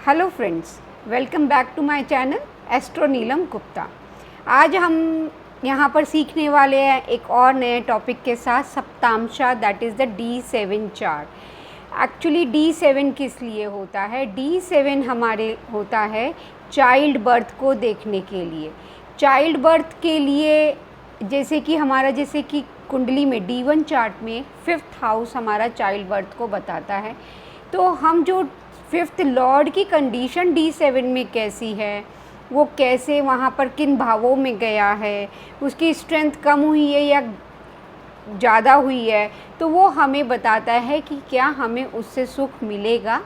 Hello friends, welcome back to my channel astro Neelam Gupta. आज हम यहाँ पर सीखने वाले हैं एक और नए टॉपिक के साथ, सप्तांशा, that is the D7 chart. Actually D7 किस लिए होता है? D7 हमारे होता है चाइल्ड बर्थ को देखने के लिए। चाइल्ड बर्थ के लिए जैसे कि कुंडली में D1 चार्ट में 5th हाउस हमारा चाइल्ड बर्थ को बताता है, तो हम जो 5th लॉर्ड की कंडीशन D7 में कैसी है, वो कैसे वहाँ पर किन भावों में गया है, उसकी स्ट्रेंथ कम हुई है या ज़्यादा हुई है, तो वो हमें बताता है कि क्या हमें उससे सुख मिलेगा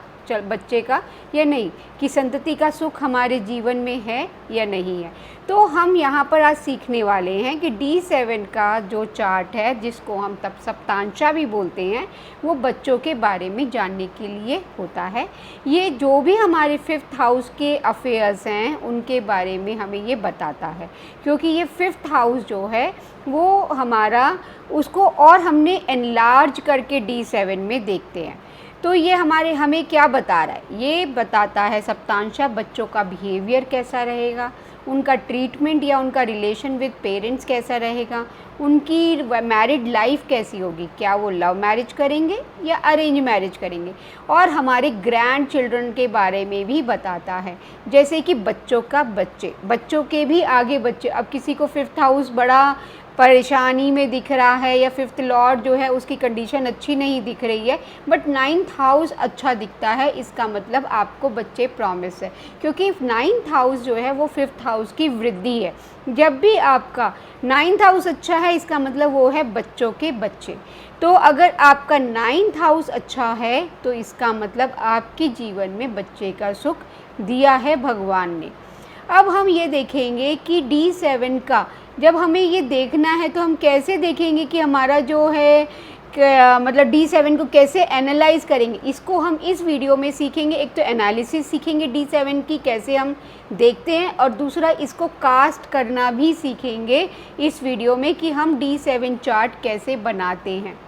बच्चे का या नहीं, कि संतति का सुख हमारे जीवन में है या नहीं है। तो हम यहाँ पर आज सीखने वाले हैं कि D7 का जो चार्ट है, जिसको हम तब सप्तांशा भी बोलते हैं, वो बच्चों के बारे में जानने के लिए होता है। ये जो भी हमारे 5th हाउस के अफेयर्स हैं उनके बारे में हमें ये बताता है, क्योंकि ये 5th हाउस जो है वो हमारा उसको और हमने एनलार्ज करके D7 में देखते हैं। तो ये हमें क्या बता रहा है? ये बताता है सप्तांशा बच्चों का बिहेवियर कैसा रहेगा, उनका ट्रीटमेंट या उनका रिलेशन विद पेरेंट्स कैसा रहेगा, उनकी मैरिड लाइफ कैसी होगी, क्या वो लव मैरिज करेंगे या अरेंज मैरिज करेंगे, और हमारे ग्रैंड चिल्ड्रन के बारे में भी बताता है। जैसे कि बच्चों के भी आगे बच्चे, अब किसी को 5th हाउस बड़ा परेशानी में दिख रहा है या 5th लॉर्ड जो है उसकी कंडीशन अच्छी नहीं दिख रही है, बट 9th हाउस अच्छा दिखता है, इसका मतलब आपको बच्चे प्रॉमिस है, क्योंकि 9th हाउस जो है वो 5th हाउस की वृद्धि है। जब भी आपका 9th हाउस अच्छा है, इसका मतलब वो है बच्चों के बच्चे। तो अगर आपका 9th हाउस अच्छा है तो इसका मतलब आपके जीवन में बच्चे का सुख दिया है भगवान ने। अब हम ये देखेंगे कि D7 का जब हमें ये देखना है तो हम कैसे देखेंगे कि हमारा जो है मतलब D7 को कैसे एनालाइज करेंगे, इसको हम इस वीडियो में सीखेंगे। एक तो एनालिसिस सीखेंगे D7 की कैसे हम देखते हैं, और दूसरा इसको कास्ट करना भी सीखेंगे इस वीडियो में कि हम D7 चार्ट कैसे बनाते हैं।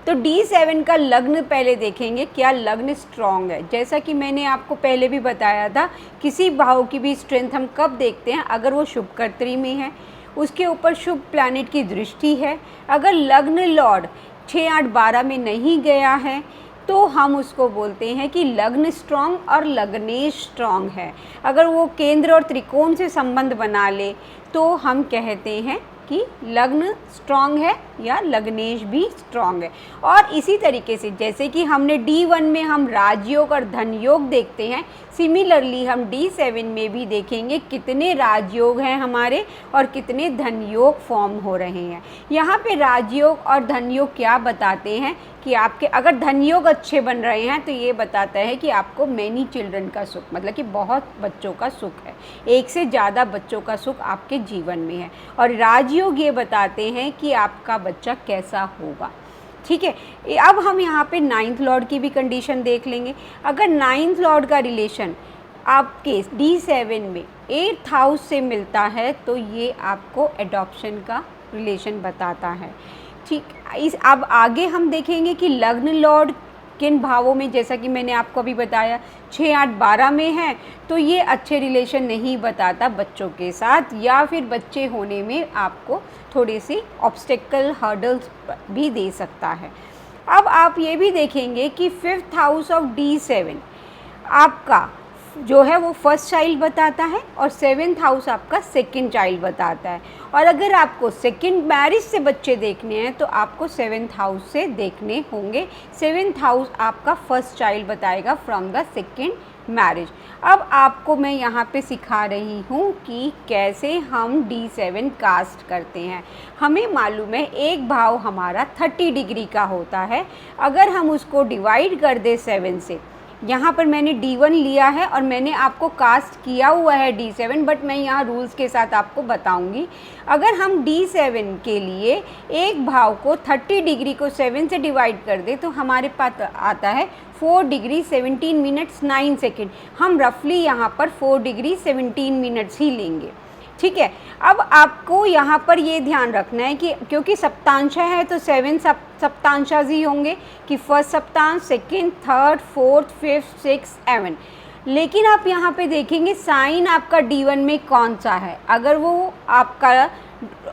तो D7 का लग्न पहले देखेंगे, क्या लग्न स्ट्रॉन्ग है। जैसा कि मैंने आपको पहले भी बताया था, किसी भाव की भी स्ट्रेंथ हम कब देखते हैं? अगर वो शुभ कर्त्री में है, उसके ऊपर शुभ प्लैनेट की दृष्टि है, अगर लग्न लॉर्ड 6, 8, 12 में नहीं गया है, तो हम उसको बोलते हैं कि लग्न स्ट्रॉन्ग और लग्नेश स्ट्रॉन्ग है। अगर वो केंद्र और त्रिकोण से संबंध बना ले तो हम कहते हैं कि लग्न स्ट्रॉन्ग है या लग्नेश भी स्ट्रॉन्ग है। और इसी तरीके से जैसे कि हमने D1 में हम राजयोग और धन योग देखते हैं, सिमिलरली हम D7 में भी देखेंगे कितने राजयोग हैं हमारे और कितने धन योग फॉर्म हो रहे हैं। यहाँ पे राजयोग और धन योग क्या बताते हैं कि आपके अगर धन योग अच्छे बन रहे हैं तो ये बताता है कि आपको मैनी चिल्ड्रन का सुख, मतलब कि बहुत बच्चों का सुख है, एक से ज़्यादा बच्चों का सुख आपके जीवन में है। और राजयोग ये बताते हैं कि आपका बच्चा कैसा होगा। ठीक है, अब हम यहाँ पे 9th लॉर्ड की भी कंडीशन देख लेंगे। अगर 9th लॉर्ड का रिलेशन आपके D7 में 8th हाउस से मिलता है तो ये आपको एडॉप्शन का रिलेशन बताता है। ठीक, अब आगे हम देखेंगे कि लग्न लॉर्ड किन भावों में, जैसा कि मैंने आपको अभी बताया 6, 8, 12 में है, तो ये अच्छे रिलेशन नहीं बताता बच्चों के साथ, या फिर बच्चे होने में आपको थोड़ी सी ऑब्स्टेकल हर्डल्स भी दे सकता है। अब आप ये भी देखेंगे कि 5th हाउस ऑफ D7 आपका जो है वो फर्स्ट चाइल्ड बताता है और 7th हाउस आपका सेकंड चाइल्ड बताता है। और अगर आपको सेकंड मैरिज से बच्चे देखने हैं तो आपको 7th हाउस से देखने होंगे। 7th हाउस आपका फर्स्ट चाइल्ड बताएगा फ्रॉम द सेकंड मैरिज। अब आपको मैं यहाँ पे सिखा रही हूँ कि कैसे हम D7 कास्ट करते हैं। हमें मालूम है एक भाव हमारा 30 डिग्री का होता है। अगर हम उसको डिवाइड कर दें 7 से, यहाँ पर मैंने D1 लिया है और मैंने आपको कास्ट किया हुआ है D7, बट मैं यहाँ रूल्स के साथ आपको बताऊंगी। अगर हम D7 के लिए एक भाव को 30 डिग्री को 7 से डिवाइड कर दें तो हमारे पास आता है 4 डिग्री 17 मिनट्स 9 सेकेंड। हम रफली यहाँ पर 4 डिग्री 17 मिनट्स ही लेंगे। ठीक है, अब आपको यहाँ पर ये ध्यान रखना है कि क्योंकि सप्तांशा है तो 7 सप्तांशाज ही होंगे कि फर्स्ट सप्तांश, second, third, fourth, fifth, six, 7। लेकिन आप यहाँ पे देखेंगे साइन आपका D1 में कौन सा है। अगर वो आपका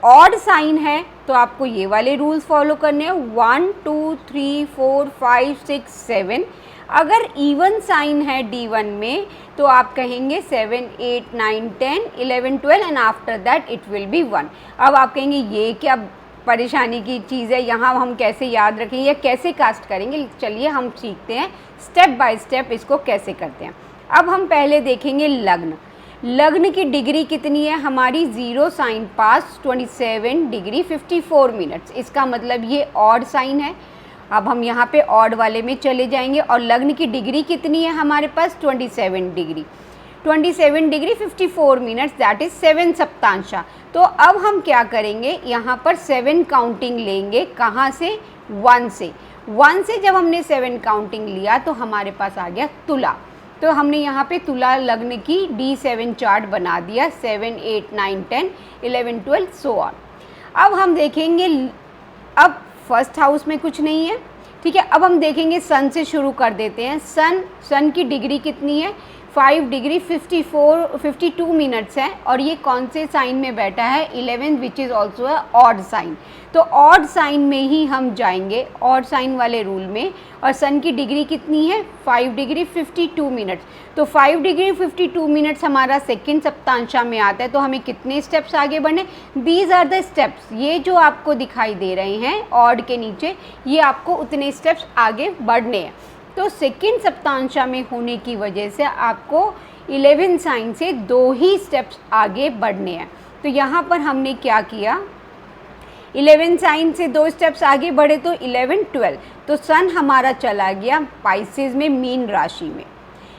ऑड साइन है तो आपको ये वाले रूल्स फॉलो करने हैं, 1 2 3 4 5 6 7। अगर इवन साइन है D1 में तो आप कहेंगे 7 8 9 10 11 12 and after that it will be 1। अब आप कहेंगे ये क्या परेशानी की चीज़ है, यहाँ हम कैसे याद रखेंगे या कैसे कास्ट करेंगे। चलिए हम सीखते हैं स्टेप बाय स्टेप इसको कैसे करते हैं। अब हम पहले देखेंगे लग्न। लग्न की डिग्री कितनी है हमारी, 0 साइन पास 27 डिग्री 54 मिनट्स। इसका मतलब ये ऑड साइन है। अब हम यहाँ पे ऑड वाले में चले जाएंगे और लग्न की डिग्री कितनी है हमारे पास, 27 डिग्री 54 मिनट्स, दैट इज़ 7 सप्तांशा। तो अब हम क्या करेंगे, यहाँ पर 7 काउंटिंग लेंगे। कहाँ से, 1 से। 1 से जब हमने 7 काउंटिंग लिया तो हमारे पास आ गया तुला। तो हमने यहाँ पे तुला लग्न की D7 चार्ट बना दिया, 7 8 9 10 11 12 सो ऑन। अब हम देखेंगे, अब फर्स्ट हाउस में कुछ नहीं है, ठीक है। अब हम देखेंगे सन से शुरू कर देते हैं। सन की डिग्री कितनी है, 5 डिग्री 52 मिनट्स है और ये कौन से साइन में बैठा है, 11 which is also a odd sign. तो ऑड साइन में ही हम जाएंगे, ऑड साइन वाले रूल में। और सन की डिग्री कितनी है, 5 डिग्री 52 मिनट्स। तो 5 डिग्री 52 मिनट्स हमारा सेकेंड सप्तांशा में आता है। तो हमें कितने स्टेप्स आगे बढ़ने, दीज आर द स्टेप्स। ये जो आपको दिखाई दे रहे हैं ऑड के नीचे, ये आपको उतने स्टेप्स आगे बढ़ने हैं। तो सेकेंड सप्तांशा में होने की वजह से आपको 11 साइन से 2 ही स्टेप्स आगे बढ़ने हैं। तो यहाँ पर हमने क्या किया, 11 साइन से 2 स्टेप्स आगे बढ़े तो 11 12। तो सन हमारा चला गया पाइसेस में, मीन राशि में।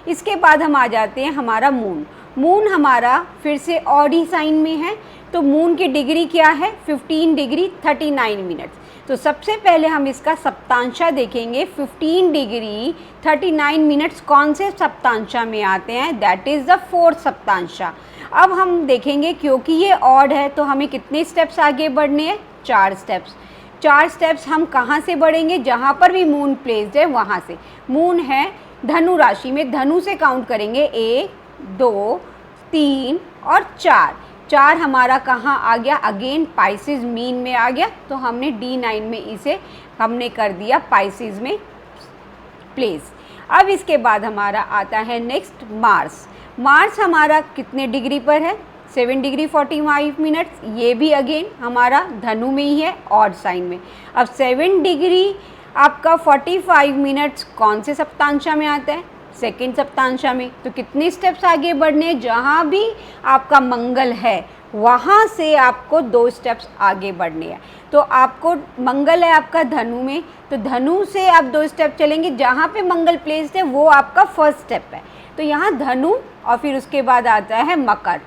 इसके बाद हम आ जाते हैं हमारा मून। मून हमारा फिर से ऑड ही साइन में है। तो मून की डिग्री क्या है, 15 डिग्री 39 मिनट्स। तो सबसे पहले हम इसका सप्तांशा देखेंगे। 15 डिग्री 39 मिनट्स कौन से सप्तांशा में आते हैं, दैट इज़ द 4th सप्तांशा। अब हम देखेंगे क्योंकि ये ऑड है तो हमें कितने स्टेप्स आगे बढ़ने हैं, 4 स्टेप्स। 4 स्टेप्स हम कहाँ से बढ़ेंगे, जहाँ पर भी मून प्लेस्ड है वहाँ से। मून है धनु राशि में, धनु से काउंट करेंगे 1 2 3 और 4। 4 हमारा कहाँ आ गया, अगेन पाइसेस मीन में आ गया। तो हमने D9 में इसे हमने कर दिया पाइसेस में प्लेस। अब इसके बाद हमारा आता है नेक्स्ट मार्स। मार्स हमारा कितने डिग्री पर है, 7 डिग्री 45 मिनट्स। ये भी अगेन हमारा धनु में ही है, ऑड साइन में। अब 7 डिग्री आपका 45 मिनट्स कौन से सप्तांशा में आता है, सेकेंड सप्तांशा में। तो कितने स्टेप्स आगे बढ़ने, जहाँ भी आपका मंगल है वहाँ से आपको 2 स्टेप्स आगे बढ़ने हैं। तो आपको मंगल है आपका धनु में, तो धनु से आप 2 स्टेप चलेंगे, जहाँ पे मंगल प्लेस्ड है वो आपका फर्स्ट स्टेप है। तो यहाँ धनु और फिर उसके बाद आता है मकर,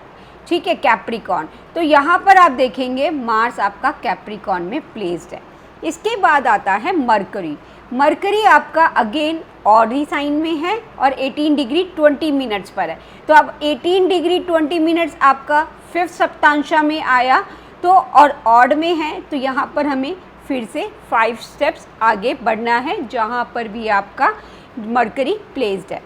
ठीक है, कैप्रिकॉर्न। तो यहाँ पर आप देखेंगे मार्स आपका कैप्रिकॉर्न में प्लेस्ड है। इसके बाद आता है मरकरी। मरकरी आपका अगेन ऑड ही साइन में है और 18 डिग्री 20 मिनट्स पर है। तो अब 18 डिग्री 20 मिनट्स आपका 5th सप्तांशा में आया, तो और ऑड में है। तो यहाँ पर हमें फिर से 5 स्टेप्स आगे बढ़ना है, जहाँ पर भी आपका मरकरी प्लेस्ड है।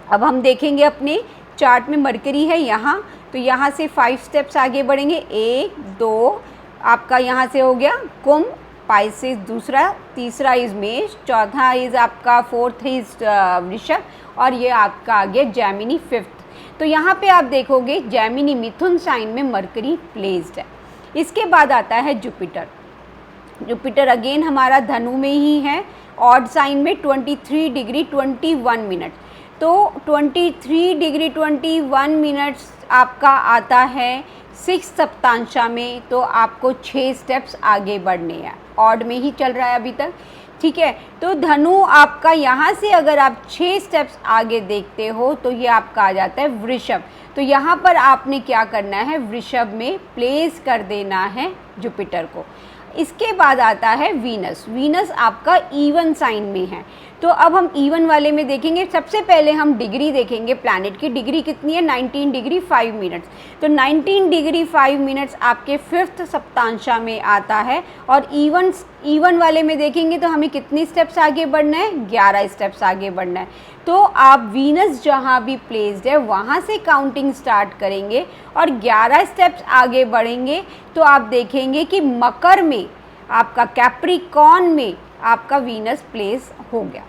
अब हम देखेंगे अपने चार्ट में मरकरी है यहाँ, तो यहाँ से 5 स्टेप्स आगे बढ़ेंगे। 1 2 आपका यहाँ से हो गया कुंभ, पाइसेस दूसरा, तीसरा इज मेष, चौथा इज आपका 4th इज वृषभ और ये आपका आ गया जैमिनी 5th। तो यहाँ पे आप देखोगे जैमिनी मिथुन साइन में मरकरी प्लेस्ड है। इसके बाद आता है जुपिटर। जुपिटर अगेन हमारा धनु में ही है, ऑड साइन में, 23 डिग्री 21 मिनट। तो 23 डिग्री 21 मिनट्स आपका आता है 6th सप्तांशा में। तो आपको 6 स्टेप्स आगे बढ़ने हैं, ऑड में ही चल रहा है अभी तक, ठीक है। तो धनु आपका यहाँ से अगर आप 6 स्टेप्स आगे देखते हो तो ये आपका आ जाता है वृषभ। तो यहाँ पर आपने क्या करना है, वृषभ में प्लेस कर देना है जुपिटर को। इसके बाद आता है वीनस। वीनस आपका इवन साइन में है, तो अब हम E1 वाले में देखेंगे। सबसे पहले हम डिग्री देखेंगे, प्लैनेट की डिग्री कितनी है, 19 डिग्री 5 मिनट्स। तो 19 डिग्री 5 मिनट्स आपके 5th सप्तांशा में आता है। और E1 वाले में देखेंगे तो हमें कितनी स्टेप्स आगे बढ़ना है, 11 स्टेप्स आगे बढ़ना है। तो आप वीनस जहाँ भी प्लेस्ड है वहाँ से काउंटिंग स्टार्ट करेंगे और 11 स्टेप्स आगे बढ़ेंगे तो आप देखेंगे कि मकर में आपका, कैप्रिकॉर्न में आपका वीनस प्लेस हो गया।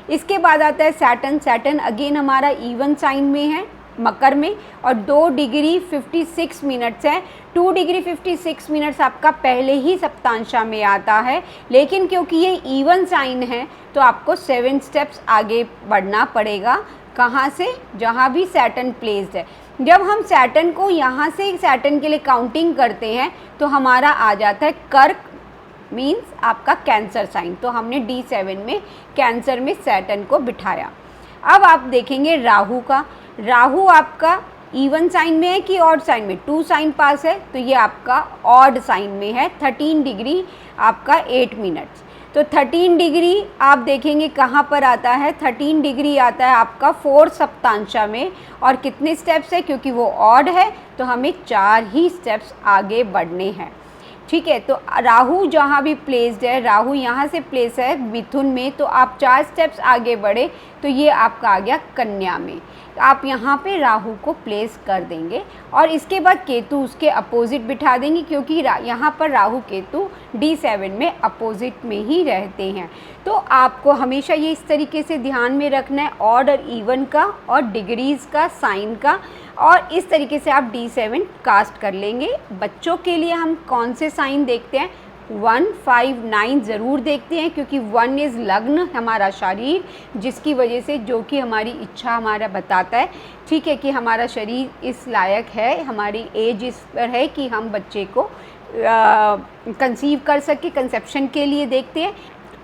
इसके बाद आता है सैटर्न। सैटर्न अगेन हमारा E1 साइन में है, मकर में, और 2 डिग्री 56 मिनट्स है। 2 डिग्री 56 मिनट्स आपका पहले ही सप्तांशा में आता है, लेकिन क्योंकि ये E1 साइन है तो आपको 7 स्टेप्स आगे बढ़ना पड़ेगा। कहाँ से, जहाँ भी सैटर्न प्लेस्ड है। जब हम सैटर्न को यहाँ से सैटर्न के लिए काउंटिंग करते हैं तो हमारा आ जाता है कर्क, मीन्स आपका कैंसर साइन। तो हमने D7 में कैंसर में सैटर्न को बिठाया। अब आप देखेंगे राहु का। राहु आपका E1 साइन में है कि ऑड साइन में, 2 साइन पास है तो ये आपका ऑड साइन में है। 13 डिग्री आपका 8 मिनट्स। तो 13 डिग्री आप देखेंगे कहाँ पर आता है, 13 डिग्री आता है आपका 4th सप्तांशा में। और कितने स्टेप्स है, क्योंकि वो ऑड है तो हमें 4 ही स्टेप्स आगे बढ़ने हैं। ठीक है, तो राहु जहाँ भी प्लेस्ड है, राहु यहाँ से प्लेस है मिथुन में, तो आप 4 स्टेप्स आगे बढ़े तो ये आपका आ गया कन्या में। आप यहाँ पे राहु को प्लेस कर देंगे और इसके बाद केतु उसके अपोजिट बिठा देंगे, क्योंकि यहाँ पर राहु केतु D7 में अपोजिट में ही रहते हैं। तो आपको हमेशा ये इस तरीके से ध्यान में रखना है, ऑड और इवन का और डिग्रीज़ का, साइन का, और इस तरीके से आप D7 कास्ट कर लेंगे। बच्चों के लिए हम कौन से साइन देखते हैं, 1, 5, 9 ज़रूर देखते हैं, क्योंकि 1 इज़ लग्न, हमारा शरीर, जिसकी वजह से, जो कि हमारी इच्छा हमारा बताता है, ठीक है, कि हमारा शरीर इस लायक है, हमारी एज इस पर है कि हम बच्चे को कंसीव कर सके, कंसेप्शन के लिए देखते हैं।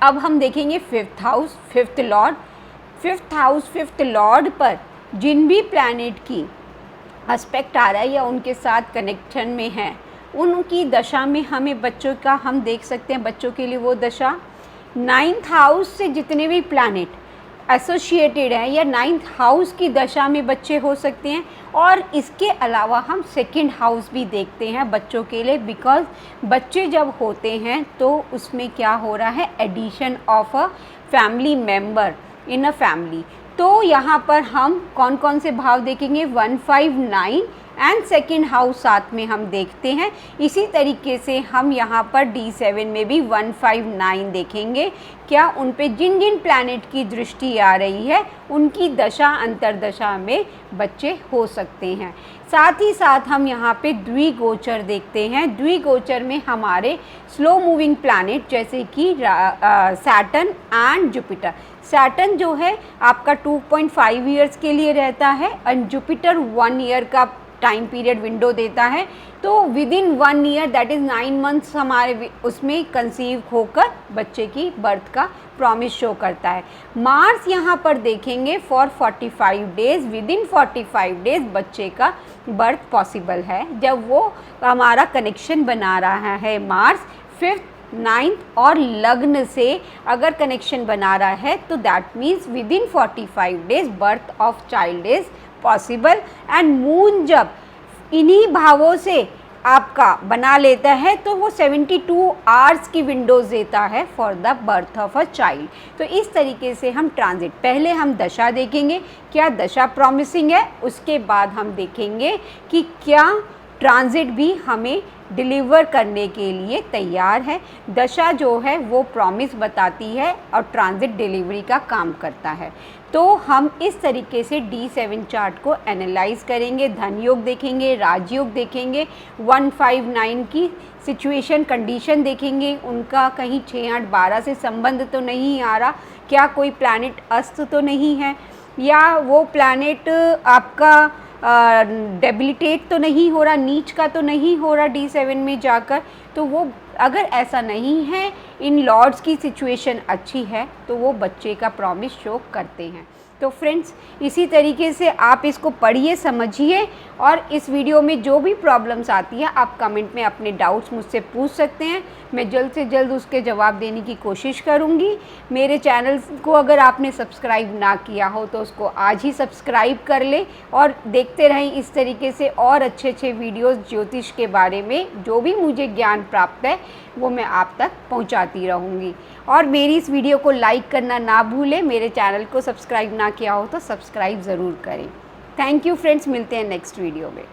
अब हम देखेंगे 5th house, 5th Lord. 5th house, 5th Lord पर जिन भी प्लैनेट की एस्पेक्ट आ रहा है या उनके साथ कनेक्शन में है, उनकी दशा में हमें बच्चों का हम देख सकते हैं। बच्चों के लिए वो दशा 9th हाउस से जितने भी प्लैनेट एसोसिएटेड हैं या 9th हाउस की दशा में बच्चे हो सकते हैं। और इसके अलावा हम 2nd हाउस भी देखते हैं बच्चों के लिए, बिकॉज बच्चे जब होते हैं तो उसमें क्या हो रहा है, addition of a family member in a family. तो यहाँ पर हम कौन कौन से भाव देखेंगे, 1, 5, 9 एंड 2nd हाउस साथ में हम देखते हैं। इसी तरीके से हम यहाँ पर D7 में भी 1, 5, 9 देखेंगे। क्या उन पे जिन जिन प्लैनेट की दृष्टि आ रही है उनकी दशा अंतरदशा में बच्चे हो सकते हैं। साथ ही साथ हम यहाँ पे द्विगोचर देखते हैं। द्विगोचर में हमारे स्लो मूविंग प्लैनेट जैसे कि सैटर्न एंड जुपिटर। सैटर्न जो है आपका 2.5 ईयर्स के लिए रहता है और जुपिटर 1 ईयर का टाइम पीरियड विंडो देता है। तो with in 1 year, that is 9 months, हमारे उसमें कंसीव होकर बच्चे की बर्थ का प्रॉमिस शो करता है। मार्स यहाँ पर देखेंगे for 45 days, with in 45 days बच्चे का बर्थ पॉसिबल है, जब वो हमारा कनेक्शन बना रहा है मार्स 5th, 9th और लग्न से अगर कनेक्शन बना रहा है तो that means with in 45 days birth of child is possible. And moon जब इन्हीं भावों से आपका बना लेता है तो वो 72 आवर्स की विंडोज़ देता है for the birth of a child. तो इस तरीके से हम ट्रांजिट, पहले हम दशा देखेंगे क्या दशा प्रॉमिसिंग है, उसके बाद हम देखेंगे कि क्या ट्रांजिट भी हमें डिलीवर करने के लिए तैयार है। दशा जो है वो प्रॉमिस बताती है और ट्रांजिट डिलीवरी का काम करता है। तो हम इस तरीके से D7 चार्ट को एनालाइज करेंगे, धन योग देखेंगे, राजयोग देखेंगे, 1, 5, 9 की सिचुएशन कंडीशन देखेंगे, उनका कहीं 6, 8, 12 से संबंध तो नहीं आ रहा, क्या कोई प्लैनेट अस्त तो नहीं है, या वो प्लैनेट आपका डेबिलिटेट तो नहीं हो रहा, नीच का तो नहीं हो रहा D7 में जाकर। तो वो अगर ऐसा नहीं है, इन लॉर्ड्स की सिचुएशन अच्छी है तो वो बच्चे का प्रॉमिस शो करते हैं। तो फ्रेंड्स, इसी तरीके से आप इसको पढ़िए, समझिए, और इस वीडियो में जो भी प्रॉब्लम्स आती है आप कमेंट में अपने डाउट्स मुझसे पूछ सकते हैं। मैं जल्द से जल्द उसके जवाब देने की कोशिश करूँगी। मेरे चैनल को अगर आपने सब्सक्राइब ना किया हो तो उसको आज ही सब्सक्राइब कर ले और देखते रहें इस तरीके से और अच्छे अच्छे वीडियोज़ ज्योतिष के बारे में। जो भी मुझे ज्ञान प्राप्त है वो मैं आप तक पहुंचाती रहूंगी। और मेरी इस वीडियो को लाइक करना ना भूलें। मेरे चैनल को सब्सक्राइब ना किया हो तो सब्सक्राइब ज़रूर करें। थैंक यू फ्रेंड्स, मिलते हैं नेक्स्ट वीडियो में।